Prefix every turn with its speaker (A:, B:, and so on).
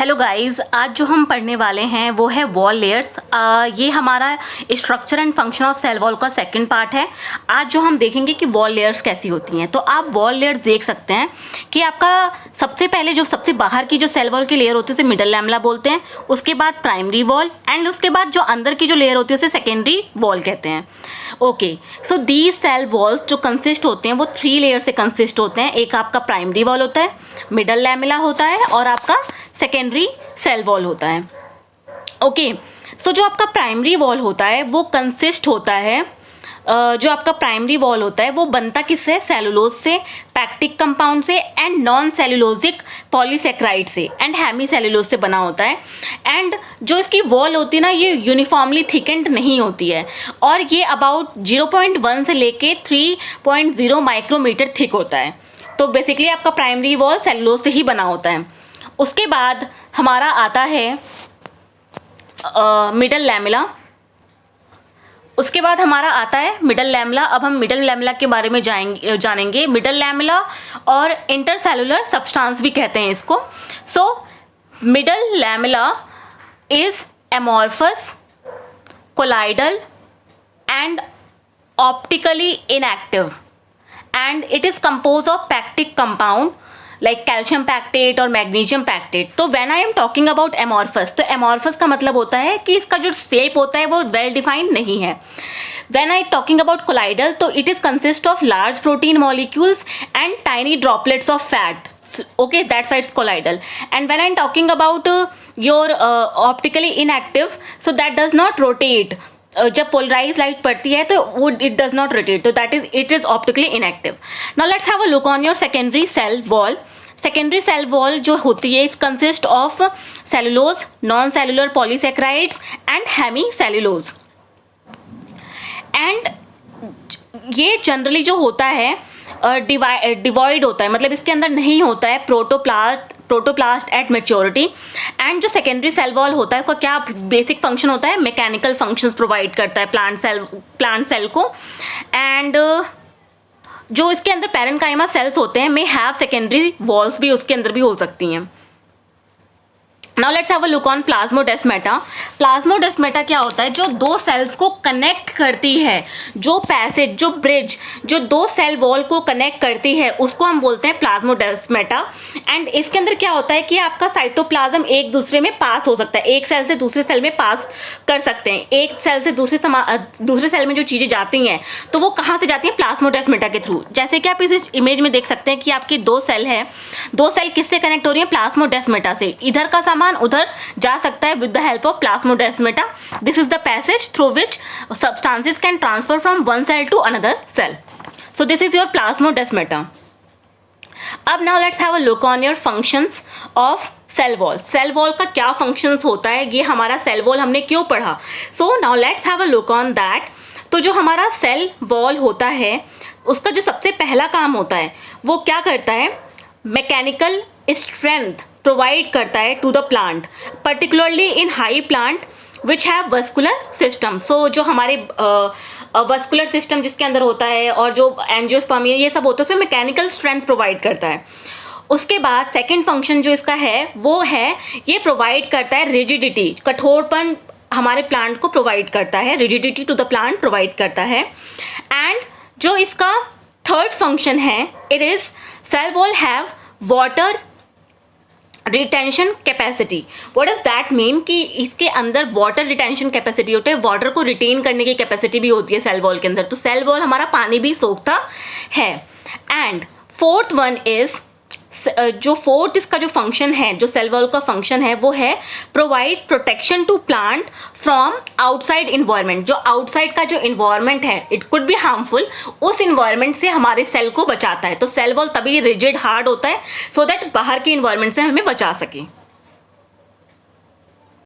A: Hello guys, आज जो हम पढ़ने वाले हैं वो है वॉल लेयर्स। ये हमारा structure and function of cell wall का सेकंड पार्ट है। आज जो हम देखेंगे कि वॉल लेयर्स कैसी होती हैं। तो आप वॉल लेयर्स देख सकते हैं कि आपका सबसे पहले जो सबसे बाहर की जो सेल वॉल की लेयर होती है उसे मिडल लैमेला बोलते हैं, उसके बाद प्राइमरी वॉल एंड उसके बाद जो अंदर की जो लेयर होती है उसे सेकेंडरी वॉल कहते हैं। Okay, so these cell walls जो कंसिस्ट होते हैं वो 3 लेयर से कंसिस्ट होते हैं। एक आपका प्राइमरी वॉल होता है, मिडल लैमेला होता है और आपका सेकेंडरी सेल वॉल होता है। ओके, सो जो आपका प्राइमरी वॉल होता है वो कंसिस्ट होता है, जो आपका प्राइमरी वॉल होता है वो बनता किससे? सेलुलोज से, पैक्टिक कंपाउंड से एंड नॉन सेलुलोजिक पॉलीसेक्राइड से एंड हेमी सेलुलोज से बना होता है। एंड जो इसकी वॉल होती है ना, ये यूनिफॉर्मली थिकेंड नहीं होती है और ये अबाउट 0.1 से लेके 3.0 माइक्रोमीटर थिक होता है। तो बेसिकली आपका प्राइमरी वॉल सेलुलोज से ही बना होता है। उसके बाद हमारा आता है मिडल लैमेला। उसके बाद हमारा आता है मिडल लैमेला। अब हम मिडल लैमेला के बारे में जानेंगे। मिडल लैमेला और इंटरसेलुलर सब्सटेंस भी कहते हैं इसको। So middle lamella is amorphous, colloidal and optically inactive and it is composed of pectic compound like calcium pectate और magnesium pectate। तो when I am talking about amorphous, तो amorphous का मतलब होता है कि इसका जो shape होता है वो well defined नहीं है। When I talking about colloidal, तो it is consist of large protein molecules and tiny droplets of fat. Okay, that's why it's colloidal. And when I'm talking about your optically inactive, so that does not rotate। जब polarise light पड़ती है तो वो it does not rotate, तो that is it is optically inactive. Now let's have a look on your secondary cell wall. Secondary cell wall जो होती है it consist of cellulose, non cellular polysaccharides and hemicellulose. And ये generally जो होता है devoid होता है, मतलब इसके अंदर नहीं होता है प्रोटोप्लास्ट एट मैच्योरिटी। एंड जो सेकेंडरी सेल वॉल होता है उसका क्या बेसिक फंक्शन होता है? मैकेनिकल फंक्शंस प्रोवाइड करता है प्लांट सेल को। एंड जो इसके अंदर पैरेन्काइमा सेल्स होते हैं मे हैव सेकेंडरी वॉल्स भी उसके अंदर भी हो सकती हैं। Now let's have a look on plasmodesmata. Plasmodesmata क्या होता है? जो दो सेल्स को कनेक्ट करती है, जो पैसेज, जो ब्रिज, जो दो सेल वॉल को कनेक्ट करती है उसको हम बोलते हैं प्लाज्मोडेस्माटा। एंड इसके अंदर क्या होता है कि आपका साइटोप्लाज्म एक दूसरे में पास हो सकता है, एक सेल से दूसरे सेल में पास कर सकते हैं। एक सेल से दूसरे सेल में जो चीज़ें जाती हैं तो वो कहाँ से जाती हैं? प्लाज्मोडेस्माटा के थ्रू। जैसे कि आप इस इमेज में देख सकते हैं कि आपकी 2 सेल है, 2 सेल किससे कनेक्ट हो रही है? प्लाज्मोडेस्माटा से। इधर का सामान उधर जा सकता है with the help of plasmodesmata. This is the passage through which substances can transfer from one cell to another cell. So this is your plasmodesmata. अब now let's have a look on your functions of cell wall. Cell wall का क्या functions होता है, ये हमारा cell wall हमने क्यों पढ़ा? So now let's have a look on that. तो जो हमारा cell wall होता है उसका जो सबसे पहला काम होता है वो क्या करता है? मैकेनिकल स्ट्रेंथ प्रोवाइड करता है to the plant, particularly in high plant which have vascular system. So जो हमारे वस्कुलर सिस्टम जिसके अंदर होता है और जो एंजियोस्पर्म ये सब होता है उसमें मैकेनिकल स्ट्रेंथ प्रोवाइड करता है। उसके बाद सेकेंड फंक्शन जो इसका है वो है ये प्रोवाइड करता है रिजिडिटी, कठोरपन हमारे प्लांट को प्रोवाइड करता है, rigidity to the plant provide करता है। एंड जो इसका थर्ड फंक्शन है it is cell wall have water retention capacity. What does that mean? कि इसके अंदर वाटर रिटेंशन कैपेसिटी होती है, वाटर को रिटेन करने की कैपेसिटी भी होती है सेल वॉल के अंदर। तो सेल वॉल हमारा पानी भी सोखता है। एंड फोर्थ वन इज जो फोर्थ इसका जो फंक्शन है, जो सेल वॉल का फंक्शन है वो है provide protection to plant from outside environment. जो आउटसाइड का जो इन्वायरमेंट है इट कुड बी हार्मफुल, उस इन्वायरमेंट से हमारे सेल को बचाता है। तो सेल वॉल तभी रिजिड हार्ड होता है सो दैट बाहर के इन्वायरमेंट से हमें बचा सके।